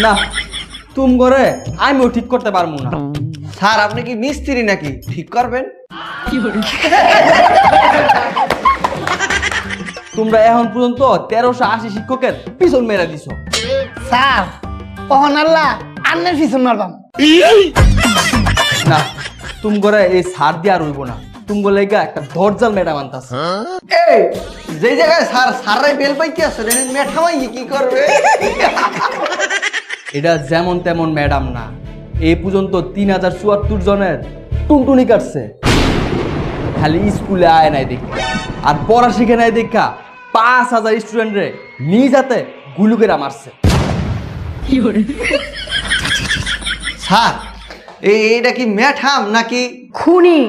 না তুম করে আমিও ঠিক করতে পারবো না। স্যার আপনি কি মিস্ত্রি নাকি ঠিক করবেন? তোমরা এখন পর্যন্ত 1380 শিক্ষকের পিছন মেরে দিছো। স্যার কখন আল্লাহ আন্নের পিছন মারবাম। না তুম করে এই সার দিয়া রইব না, তুম বলে একটা দরজাল ম্যাডাম আনতাস। এই যে জায়গায় স্যার স্যাররাই বেল পাইতে আছে মেঠামাই কি করবে? এটা যেমন তেমন ম্যাডাম না, এই পর্যন্ত 3074 জনের টুনটুনি কাটছে। খালি স্কুলে আয় নাই দেখা আর পড়া শিখে নাই দেখা 5000 স্টুডেন্টরে নিজ হাতে গুলুকেরা মারছে। স্যার এইটা কি ম্যাঠাম নাকি খুনি?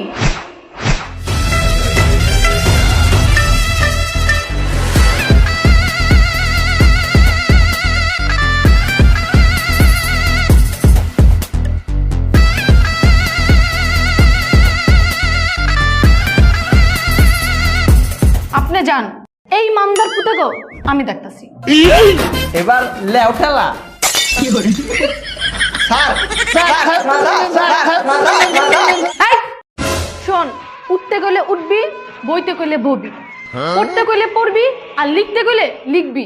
আপনি যান, এই মামদার পুতেগো আমি দেখতাছি। এবার লেও ঠেলা। স্যার এই শোন, উঠতে গেলে উঠবি, বইতে গেলে ববি, পড়তে গেলে পড়বি আর লিখতে গেলে লিখবি।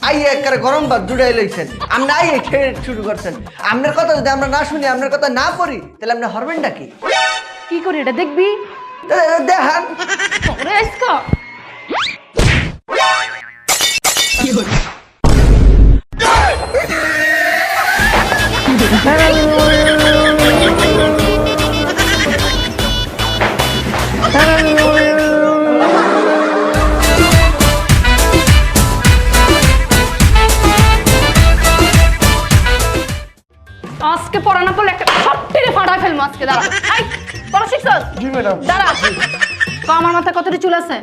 আই একবারে গরম ভাত জুড়াই লইছেন, আমরা আই খেয়ে শুরু করছেন। আপনার কথা যদি আমরা না শুনি, আপনার কথা না পড়ি, তাহলে আপনি হরবেনটা কি? কি করে এটা দেখবি? দেখান। ওরে আজকা আজকে পড়া না পড়লে একটা সবটিরে ফাটা ফেলবো আজকে। দাঁড়া, এই পড়া শিখছস? জি ম্যাডাম। দাঁড়া, তো আমার মাথায় কতটি চুল আছে?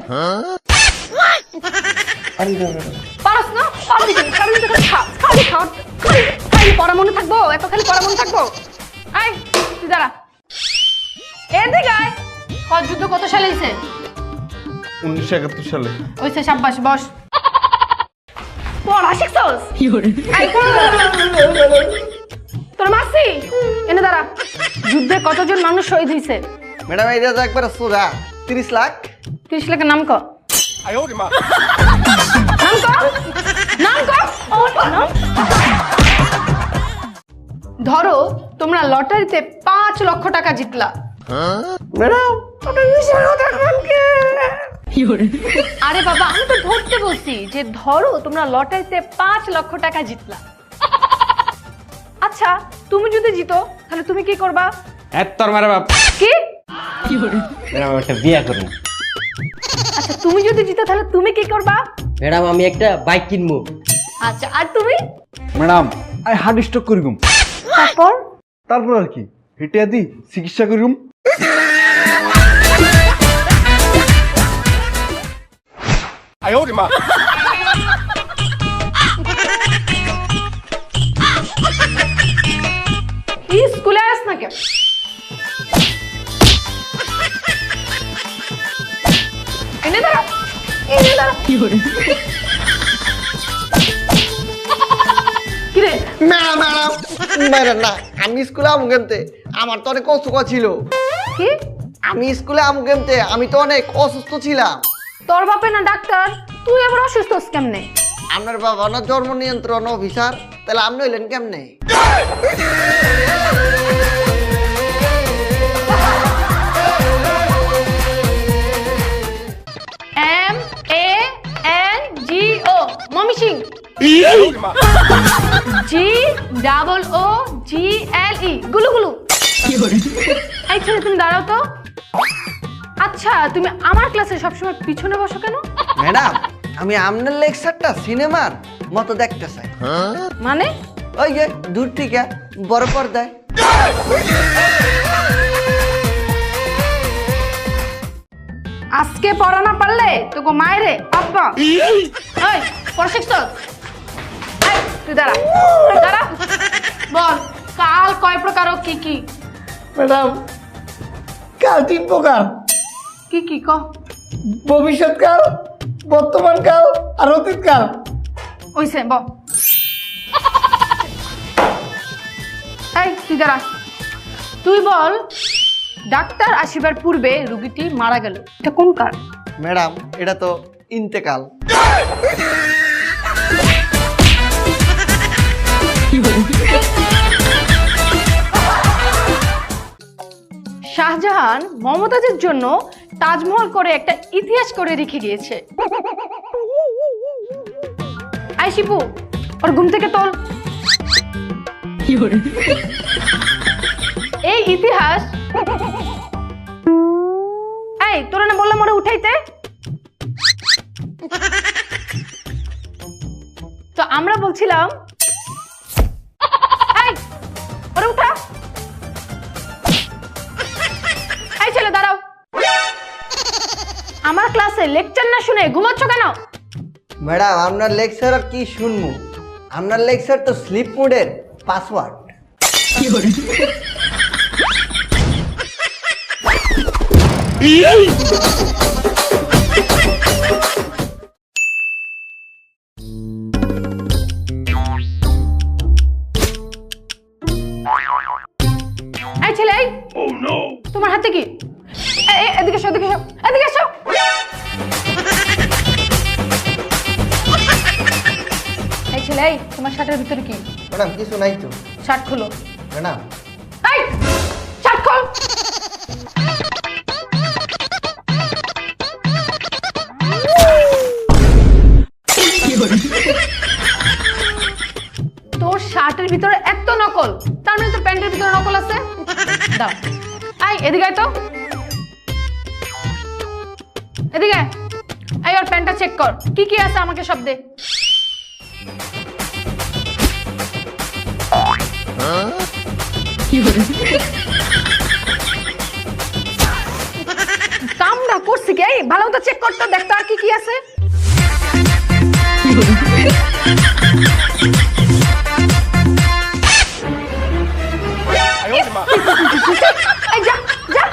পারস না? পারবি কেন? খালি তো খালি খালি খালি পড়া মনে থাকবো? এত খালি পড়া মনে থাকবো? এই তুই দাঁড়া, এদিকে আয়। যুদ্ধ কত সালে হয়েছে? 1971 সালে। ওইসে সাব্বাস, বস। পড়া শিখছস? এই, তোর মাসি এনে দাঁড়া। যুদ্ধে কতজন মানুষ শহীদ হয়েছে? ম্যাডাম এইটা তো একবার সোজা 30 লাখ। 30 লাখের নাম ক। নাম ক, নাম ক। নাম। ধরো তোমরা লটারিতে 5 লক্ষ টাকা জিতলা। ম্যাডাম আরে বাবা, আমি তো ধরতে বলছি যে ধরো তোমরা লটারিতে 5 লক্ষ টাকা জিতলা। আচ্ছা তুমি যদি জিতো তাহলে তুমি কি করবা? তোর মারে বাপ। কি? ম্যাডাম একটা বিয়ে করুন। আচ্ছা তুমি যদি জিতো তাহলে তুমি কি করবা? ম্যাডাম আমি একটা বাইক কিনবো। আচ্ছা আর তুমি? ম্যাডাম আই হার্ট স্ট্রোক করিগুম। তারপর? তারপর আর কি হেঁটে আদি চিকিৎসা করিগুম। স্কুলে আস না কেন? এনে দাঁড়া, এনে দাঁড়া। কিরে ম্যাডাম না, আমি স্কুলে আমু কেমতে, আমার তো অনেক অসুখ ছিল। কি? আমি স্কুলে আমু কেমতে, আমি তো অনেক অসুস্থ ছিলাম। তোর বাপে না ডাক্তার, তুই আবার অসুস্থ হস কেমনে? আপনার বাবা না জন্ম নিয়ন্ত্রণ অফিসার, তাহলে আপনি হইলেন কেমনে? MANGO mummy Singh. GOOGLE গুলু গুলু। এই ছেলে তুমি দাঁড়াও তো। আচ্ছা তুমি আমার ক্লাসে সবসময় পিছনে বসো কেন? ম্যাডাম আমি আপনার লেকচারটা সিনেমার মতো দেখতে চাই। মানে? ওই যে দূর থেকে বড় পর্দায়। আজকে পড়া না পারলে তোকে মায়েরে আব্বা। এই পড়া শিখছ? এই তুই দাঁড়া, দাঁড়া, বল কাল কয় প্রকার ও কি কি? ম্যাডাম কাল 3 প্রকার, কি কি ক? ভবিষ্যৎকাল, বর্তমানকাল আর অতীতকাল। ওইসে ব এই তুই দাঁড়া, তুই বল ডাক্তার আসিবার পূর্বে রোগীটি মারা গেল, এটা কোন কাল? ম্যাডাম এটা তো ইন্তেকাল। শাহজাহান মমতাজের জন্য তাজমহল করে একটা ইতিহাস করে রেখে গিয়েছে। আই শিপু, ওর ঘুম থেকে তোল। এই ইতিহাস, এই তোরা না বললাম ওরা উঠাইতে, তো আমরা বলছিলাম এই ওরা উঠা। এই ছেলে দাঁড়াও, আমার ক্লাসে লেকচার না শুনে ঘুমাচ্ছ কেন? ম্যাডাম আপনার লেকচার কি শুনবো, আপনার লেকচার তো স্লিপ মোডের পাসওয়ার্ড। এই ছেলে, এই তোমার হাতে কি? এদিকে এসো, এদিকে এসো, এদিকে এসো। এই ছেলে, এই তোমার শার্টের ভিতরে কি? ম্যাডাম কিছু নাই তো। শার্ট খোলো। ম্যাডাম এই শার্ট খোল। তোর শার্টের ভিতরে এত নকল, তার মানে তোর প্যান্টের ভিতরে নকল আছে। দাও, এই এদিকে আয় তো, এদিকে আয়। এই ওর প্যান্টটা চেক কর, কি কি আছে আমাকে সব দে। কামটা করছি কি? এই ভালো মতো চেক করতো, দেখতো আর কি কি আছে। এই যা যা।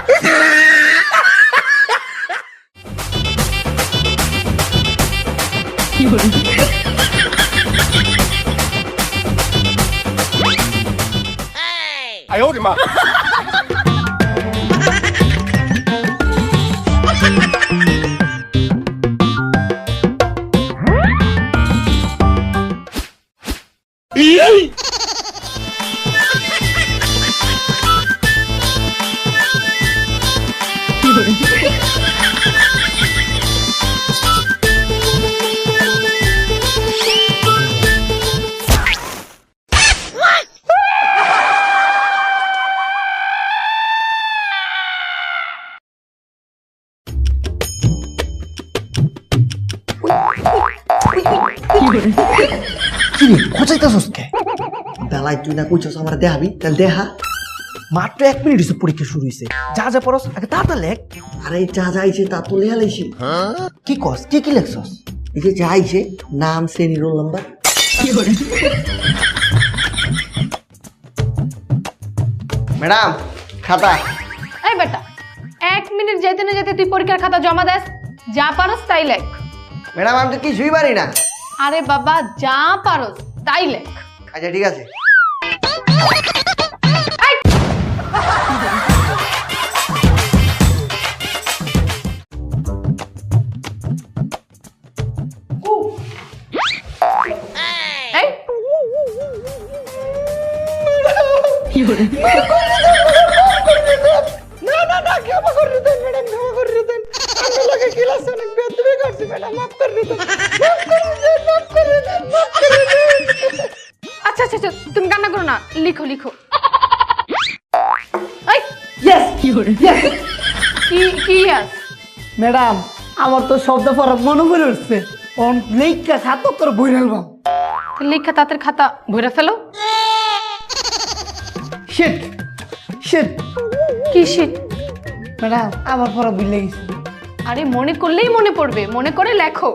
খোঁচাইতেছস কে? বেলায় তুই না কইছস আমার দেখাবি, তাহলে দেখা। মাত্র 1 মিনিট হইছে পরীক্ষা শুরু হইছে, যা যা পড়স আগে তাড়াতাড়ি লেখ। আরে যা যাইছে তা তো লেখা লাইছি। কি কস, কি কি লেখছস? এই যে যাইছে নাম, শ্রেণী, রোল নাম্বার। ম্যাডাম খাতা। এই বেটা, 1 মিনিট যেতে না যেতে তুই পরীক্ষার খাতা জমা দেস, যা পারস তাই লেখ। ম্যাডাম আমি তো কিছুই পারি না। আরে বাবা, যা পারস তাই লেখ। আচ্ছা ঠিক আছে। এই! এই! না না না, ক্ষমা করে দেন ম্যাডাম, ক্ষমা করে দেন। আমি লাগে ক্লাস অনেক বেদবি করছি ম্যাডাম, মাফ করে দেন, মাফ করে দেন, মাফ করে দেন, মাফ করে দেন। আচ্ছা আচ্ছা আচ্ছা, তুমি কান্না করো না, লিখো লিখো। এই ইয়েস ইয়েস কি কি ইয়াস? ম্যাডাম, আমার তো শব্দ পড়া মনে পড়ে উঠছে, অন লেখা খাতা তোর বই রাখলাম। লিখা তাদের খাতা ভরে ফেলো। শিট শিট কি শীত? ম্যাডাম আমার পড়া ভুলে গেছি। আরে মনে করলেই মনে পড়বে, মনে করে লেখো।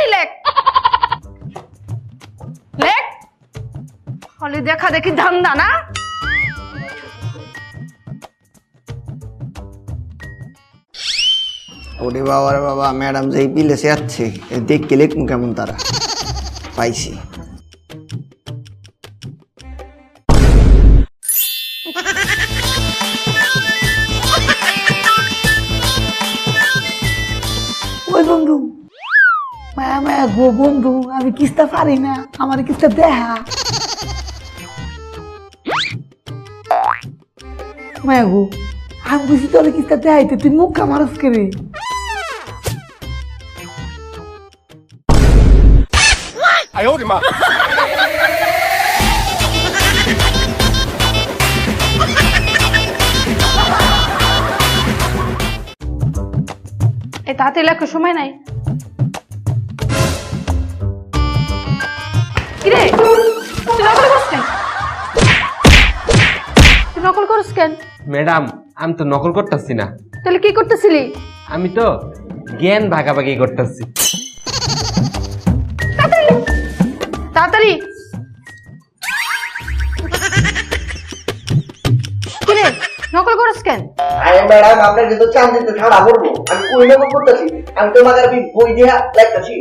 তাড়াতাড়ি লেখ লেখ খালি দেখা দেখি ধান্দা না ওরে বাবা রে বাবা, ম্যাডাম যেই পিলেছে যাচ্ছে দেখকে লেখমু কেমন তারা পাইছি। ওই বন্ধু মায়া মায়া গো বন্ধু, আমি কিস্তা পারি না, আমার কিস্তা দেখা। মায়া গো, আমি বুঝি তোর কিস্তা দেখাইতে তুই মুখ কামারস করে। এই তাড়াতাড়ি লেখো, সময় নাই। কিরে তুই নকল করছিস কেন? তুই নকল করছিস কেন? ম্যাডাম আমি তো নকল করতেছি না, তাহলে কি করতেছিলি? আমি তো জ্ঞান ভাগাভাগি করতেছি। তাড়াতাড়ি কিরে নকল করছিস কেন? আরে ম্যাডাম, আপনার যেহেতু চান দিতে ঠাড়া করবো, আমি কই নকল করতেছি, আমি তোমাকে আমি বই দিয়া লেখতেছি।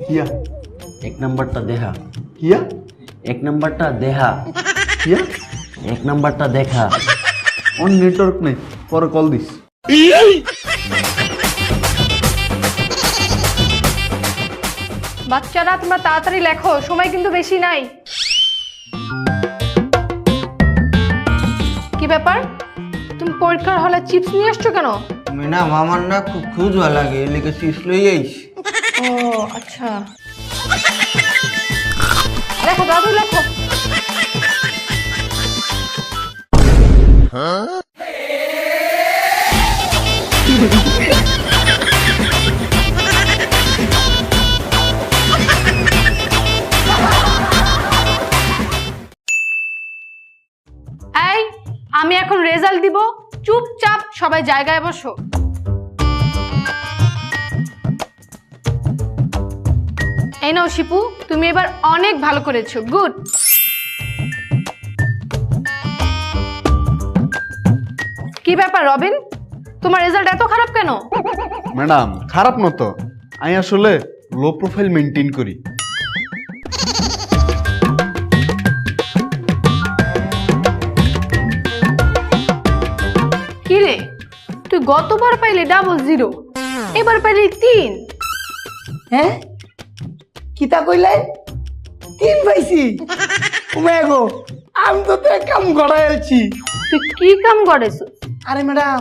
কিয়া এক নাম্বারটা দেখা, কিয়া এক নাম্বারটা দেখা, কিয়া এক নাম্বারটা দেখা। অন নেটওয়ার্ক নেই, পরে কল দিস। বাচ্চারা তোমরা তাড়াতাড়ি লেখো, সময় কিন্তু বেশি নাই। কি ব্যাপার, তুমি পরীক্ষার হলে চিপস নিয়ে আসছো কেন? ম্যাডাম আমার না খুব খুঁজবা লাগে, এলাকা চিপস লই আইস। ও আচ্ছা, লেখো তাড়াতাড়ি লেখো। এই আমি এখন রেজাল্ট দিব, চুপচাপ সবাই জায়গায় বসো। এই নাও শিপু, তুমি এবার অনেক ভালো করেছো, গুড। কি ব্যাপার রবিন, তোমার রেজাল্ট এত খারাপ কেন? ম্যাডাম খারাপ না তো, আমি আসলে লো প্রোফাইল মেনটেন করি। কি রে, তুই গতবার পাইলি 00, এবার পাইলি 3। হ্যাঁ কিতা কইলাই 3 পাইছি? মায়া গো, আমি তো তোর কাম করাইছি। তুই কি কাম করেছো? আরে ম্যাডাম,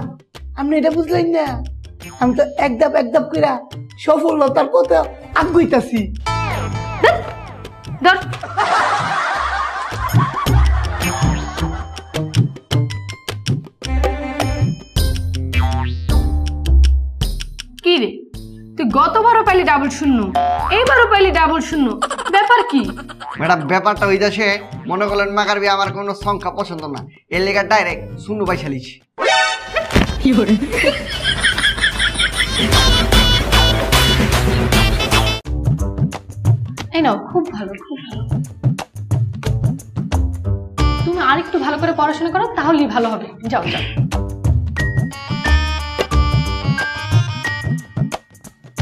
আপনি এটা বুঝলেন না, আমি তো একদাপ একদাপ কইরা সফলতার পথে আগুইতাছি। ধর গতবারও পাইলি ডাবল শূন্য, এইবারও পাইলি ডাবল শূন্য, ব্যাপার কি? ম্যাডাম ব্যাপারটা হইতাছে মনে করলেন মাকার বিয়ে আমার কোনো সংখ্যা পছন্দ না, এর লেগে ডাইরেক্ট শূন্য পয়সা লিছি। এই নাও, খুব ভালো, খুব ভালো। তুমি আরেকটু ভালো করে পড়াশোনা করো, তাহলেই ভালো হবে। যাও যাও।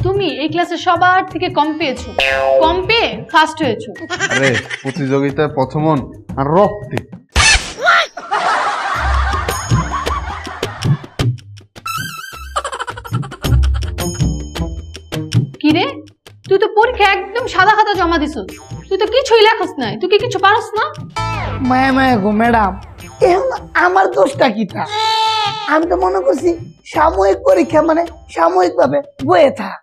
তুমি এই ক্লাসে সবার থেকে কম পেয়েছো, কম পেয়ে ফার্স্ট হয়েছো। আরে প্রতিযোগিতায় প্রথম হন আর রক্তে। কি রে, তুই তো পরীক্ষা একদম সাদা খাতা জমা দিছ, তুই তো কিছুই লেখস নাই, তুই কি কিছু পারস না? মায়া মায়া গো ম্যাডাম, এখন আমার দোষটা কিটা? আমি তো মনে করছি সাময়িক পরীক্ষা মানে সাময়িক ভাবে বয়ে থাক।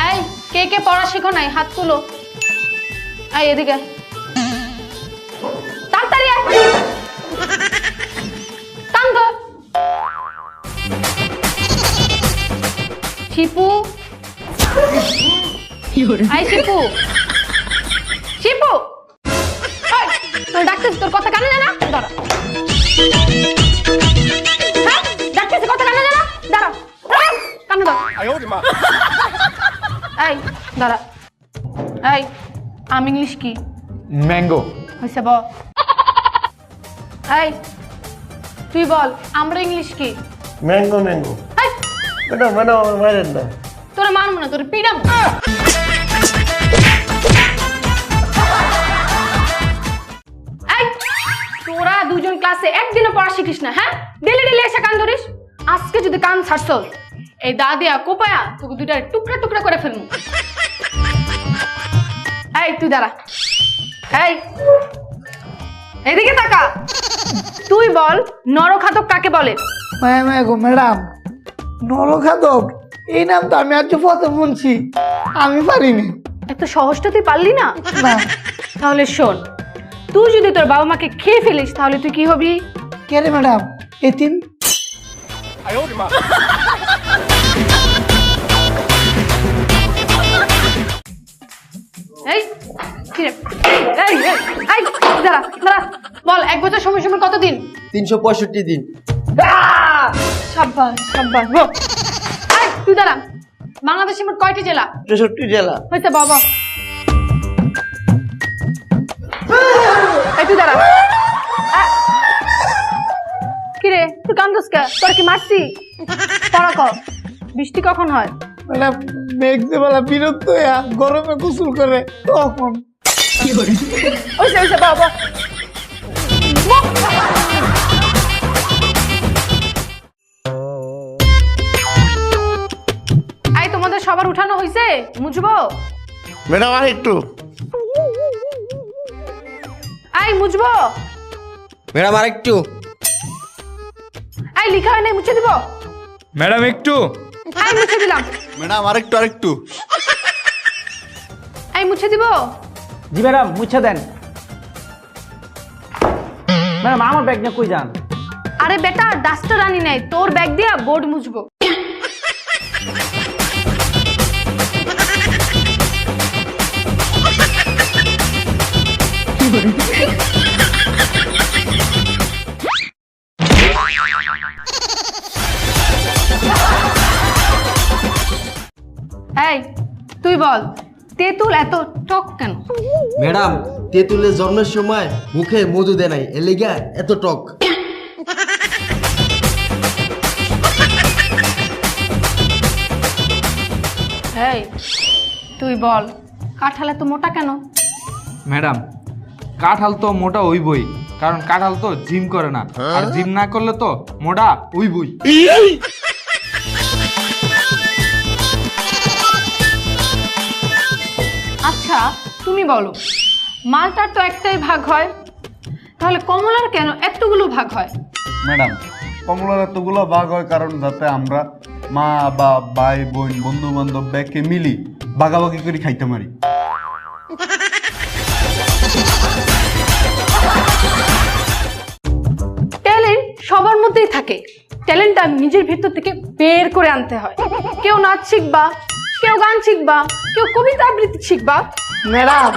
এই, কে কে পড়া শিখো নাই হাত তুলো। এই এদিকে তাড়াতাড়ি আয়। টান ধর। শিপু, আই শিপু, শিপু, এই, তোর ডাকতেছি, তোর কথা কানে যায় না? দাঁড়া। হ্যাঁ, ডাকতেছি, কথা কানে যায় না? দাঁড়া, দাঁড়া, কানে ধর। এই দাঁড়া। এই, আম ইংলিশ কি? ম্যাঙ্গো। হয়েছে বল। এই তুই বল, আমরা ইংলিশ কি? Mango mango. এই, ম্যাডাম ম্যাডাম আমার মারেন না। তোরা মানবো না, তোর পিডাম। এই, তোরা দুজন ক্লাসে একদিনও পড়া শিখিস না, হ্যাঁ? ডেলি ডেলি এসে কান ধরিস। আজকে যদি কান ছাড়ছ, এই দাদিয়া কোপায়া তোকে দুইটা টুকরা টুকরা করে ফেলবো। এই তুই দাঁড়া। এই এদিকে তাকা। তুই বল, নরখাদক কাকে বলে? মায়া মায়া গো ম্যাডাম, নরখাদক এই নাম তো আমি আজ প্রথম শুনছি, আমি পারিনি। এত সহজটা তুই পারলি না? না। তাহলে শোন, তুই যদি তোর বাবা মাকে খেয়ে ফেলিস তাহলে তুই কি হবি? কে রে ম্যাডাম? এতিম। এই কি রে? এই এই এই দাঁড়া দাঁড়া, বল 1 বছর সময় সময় কতদিন? 365 দিন। সাব্বাস সাব্বাস, বল। এই তুই দাঁড়া, বাংলাদেশের মোট কয়টি জেলা? 63 জেলা। হয়েছে বাবা। এই তুই দাঁড়া। কি রে, তুই কান্দস কে? তোর কি মারছি? পড়া কর। বৃষ্টি কখন হয়? ম্যাডাম মেঘদেবেলা বিরক্ত হইয়া গরমে গোসল করে তখন। ওইসে ওইসে বাবা। এই তোমাদের সবার উঠানো হয়েছে? মুছবো? ম্যাডাম আর একটু। এই মুছবো? ম্যাডাম আরেকটু। এই লিখা হয় নাই, মুছে দিব? ম্যাডাম একটু। এই মুছে দিলাম। ম্যাডাম আরেকটু আরেকটু। এই মুছে দিব? জি ম্যাডাম, মুছে দেন। ম্যাডাম আমার ব্যাগ নিয়ে কই যান? আরে বেটা, ডাস্টার আনি নাই, তোর ব্যাগ দিয়া বোর্ড মুছবো। এই তুই বল, তেঁতুল এত টক কেন? ম্যাডাম, তেঁতুলের জন্মের সময় মুখে মধু দেয় নাই, এর লেগে এত টক। এই তুই বল, কাঁঠাল এত মোটা কেন? ম্যাডাম, কাঁঠাল তো মোটা হইবই, কারণ কাঁঠাল তো জিম করে না, আর জিম না করলে তো মোটা হইবই। আচ্ছা তুমি বলো, মালটার তো একটাই ভাগ হয়, তাহলে কমলার কেন এতগুলো ভাগ হয়? ম্যাডাম কমলার এতগুলো ভাগ হয় কারণ যাতে আমরা মা বা ভাই বোন বন্ধু বান্ধব ব্যাগকে মিলি ভাগাভাগি করে খাইতে পারি। সবার মধ্যেই থাকে, ট্যালেন্টটা নিজের ভেতর থেকে বের করে আনতে হয়। কেউ নাচ শিখবা, কেউ গান শিখবা, কেউ কবিতা আবৃত্তি শিখবা। ম্যাডাম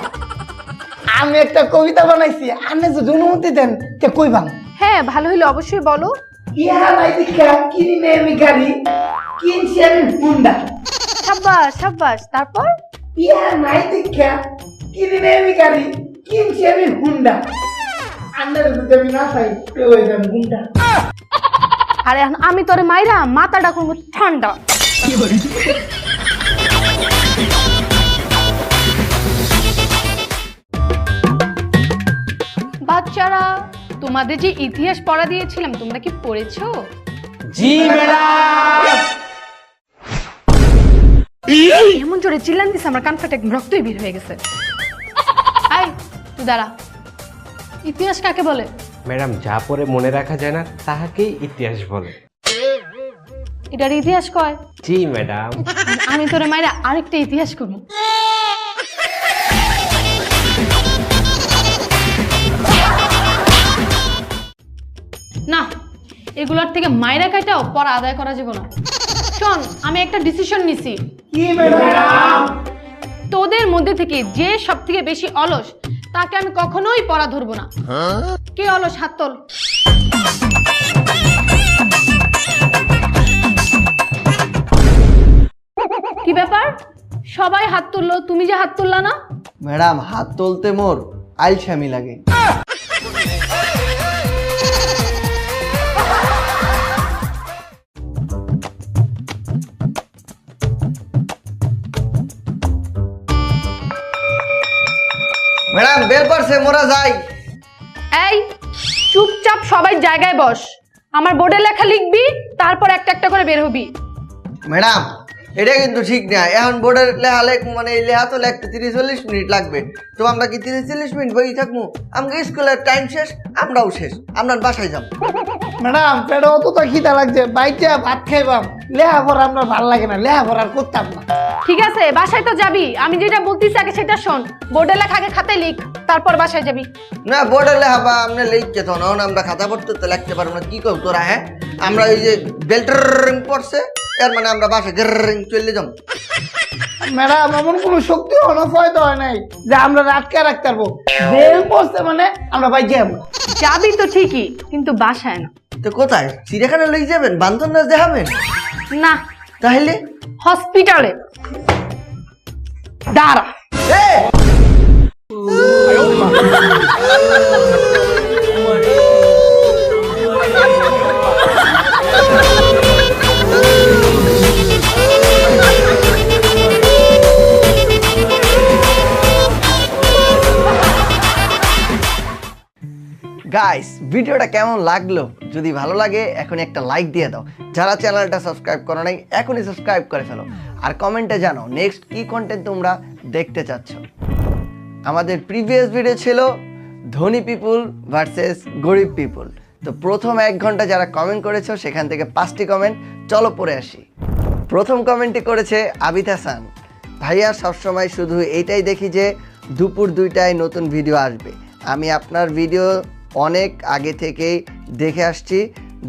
আমি একটা কবিতা বানাইছি, আপনি যদি অনুমতি দেন তে কইবাম। হ্যাঁ, ভালো হইলে অবশ্যই বলো। ইহা নাই দেখা কিনে আমি গাড়ি, কিনছি আমি হুন্ডা। সাব্বাস সাব্বাস, তারপর? ইহা নাই দেখা কিনে আমি গাড়ি, কিনছি আমি হুন্ডা। আন্ডার যদি আমি না পাই তো ওই যান হুন্ডা। আরে এখন আমি তোরে মাইরা মাথাটা করবো ঠান্ডা। বাচ্চারা, তোমাদের যে ইতিহাস পড়া দিয়েছিলাম তোমরা কি পড়েছো? জি ম্যাডাম। এমন জোরে চিল্লান দিছে আমার কান ফাটে রক্তই বের হয়ে গেছে। আই তুই দাঁড়া, ইতিহাস কাকে বলে? ম্যাডাম, যা পরে মনে রাখা যায় না তাহাকেই ইতিহাস বলে। এটার ইতিহাস কয়? জি ম্যাডাম। আমি তোরে মাইরা আরেকটা ইতিহাস করবো। না, এগুলোর থেকে মাইরা কাটাও পড়া আদায় করা যাবে না। শোন, আমি একটা ডিসিশন নিছি। কি ম্যাডাম? তোদের মধ্যে থেকে যে সব থেকে বেশি অলস তাকে আমি কখনোই পড়া ধরবো না। কে অলস হাত তোল। কি ব্যাপার, সবাই হাত তুললো, তুমি যে হাত তুললা না? ম্যাডাম হাত তুলতে মোর আলসামি লাগে। ম্যাডাম বেল পড়ছে, মোরা যাই। এই চুপচাপ সবাই জায়গায় বস। আমার বোর্ডে লেখা লিখবি, তারপর একটা একটা করে বের হবি। ম্যাডাম এটা কিন্তু ঠিক না, এখন বোর্ডের লেখা মানে এই লেখা তো লিখতে 30-40 মিনিট লাগবে। তো আমরা কি 30-40 মিনিট বই থাকবো? আমাকে স্কুলের টাইম শেষ, আমরাও শেষ, আপনার বাসায় যাবো। ম্যাডাম পেটে অতটা খিদা লাগছে, বাইকে ভাত খাইবাম। লেখাপড়া আপনার ভালো লাগে না, লেখাপড়া করতাম না। ঠিক আছে, বাসায় তো যাবি। আমি যেটা বলতেছি আগে সেটা শোন। বোর্ডে লেখা আগে খাতায় লিখ, তারপর বাসায় যাবি। না বোর্ডের লেখা বা আপনি লিখছে তো, এখন আমরা খাতা পড়তে তো লিখতে পারবো না। কি করব তোরা? হ্যাঁ আমরা ওই যে বেল্টারিং পড়ছে, এর মানে আমরা বাসায় গেরিং চলে যাবো। ম্যাডাম এমন কোনো শক্তি হলো ফয়দা হয় নাই যে আমরা রাতকে রাখতে পারবো। বেল পড়ছে মানে আমরা বাইকে যাবো। যাবি তো ঠিকই, কিন্তু বাসায় না। তো কোথায়? চিড়িয়াখানা লই যাবেন? বান্ধব নাচ দেখাবেন? না, তাহলে হসপিটালে। দাঁড়া। গাইস ভিডিওটা কেমন লাগলো? যদি ভালো লাগে এখনই একটা লাইক দিয়ে দাও। যারা চ্যানেলটা সাবস্ক্রাইব করো নাই এখনই সাবস্ক্রাইব করে ফেলো। আর কমেন্টে জানাও নেক্সট কি কন্টেন্ট তোমরা দেখতে চাচ্ছ। আমাদের প্রিভিয়াস ভিডিও ছিল ধনী পিপুল ভার্সেস গরিব পিপুল। তো প্রথম 1 ঘন্টা যারা কমেন্ট করেছো সেখান থেকে 5টি কমেন্ট চলো পড়ে আসি। প্রথম কমেন্টটি করেছে আবিদ হাসান। ভাইয়া সবসময় শুধু এইটাই দেখি যে দুপুর 2টায় নতুন ভিডিও আসবে। আমি আপনার ভিডিও অনেক আগে থেকেই দেখে আসছি,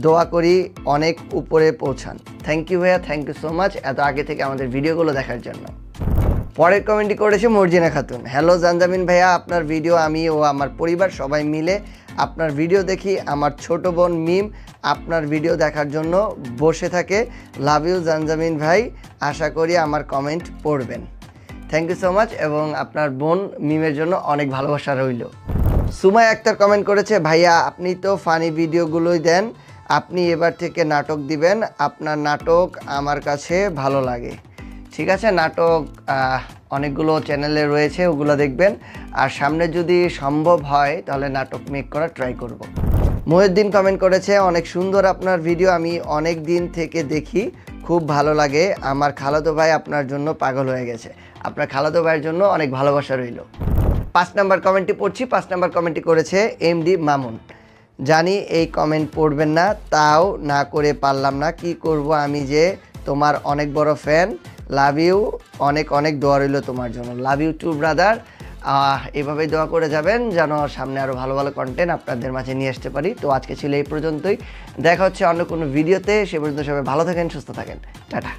দোয়া করি অনেক উপরে পৌঁছান। থ্যাংক ইউ ভাইয়া, থ্যাংক ইউ সো মাচ এত আগে থেকে আমাদের ভিডিওগুলো দেখার জন্য। পরের কমেন্টটি করেছে মর্জিনা খাতুন। হ্যালো জানজামিন ভাইয়া, আপনার ভিডিও আমি ও আমার পরিবার সবাই মিলে আপনার ভিডিও দেখি। আমার ছোট বোন মিম আপনার ভিডিও দেখার জন্য বসে থাকে। লাভ ইউ জানজামিন ভাই, আশা করি আমার কমেন্ট পড়বেন। থ্যাংক ইউ সো মাচ এবং আপনার বোন মিমের জন্য অনেক ভালোবাসা রইল। সুমাই আক্তার কমেন্ট করেছে ভাইয়া আপনি তো ফানি ভিডিওগুলোই দেন, আপনি এবার থেকে নাটক দিবেন। আপনার নাটক আমার কাছে ভালো লাগে। ঠিক আছে, নাটক অনেকগুলো চ্যানেলে রয়েছে, ওগুলো দেখবেন। আর সামনে যদি সম্ভব হয় তাহলে নাটক মেক করা ট্রাই করব। মহিউদ্দিন কমেন্ট করেছে অনেক সুন্দর আপনার ভিডিও, আমি অনেক দিন থেকে দেখি, খুব ভালো লাগে। আমার খালাতো ভাই আপনার জন্য পাগল হয়ে গেছে। আপনার খালাতো ভাইয়ের জন্য অনেক ভালোবাসা রইল। 5 নম্বর কমেন্টটি পড়ছি। 5 নম্বর কমেন্টটি করেছে এমডি মামুন। জানি এই কমেন্ট পড়বেন না, তাও না করে পারলাম না, কি করব আমি যে তোমার অনেক বড় ফ্যান। লাভ ইউ, অনেক অনেক দোয়া রইল তোমার জন্য। Love you too brother. এভাবেই দোয়া করে যাবেন যেন সামনে আরও ভালো ভালো কন্টেন্ট আপনাদের মাঝে নিয়ে আসতে পারি। তো আজকে ছিল এই পর্যন্তই, দেখা হচ্ছে অন্য কোনো ভিডিওতে। সে পর্যন্ত সবাই ভালো থাকেন, সুস্থ থাকেন, টাটা।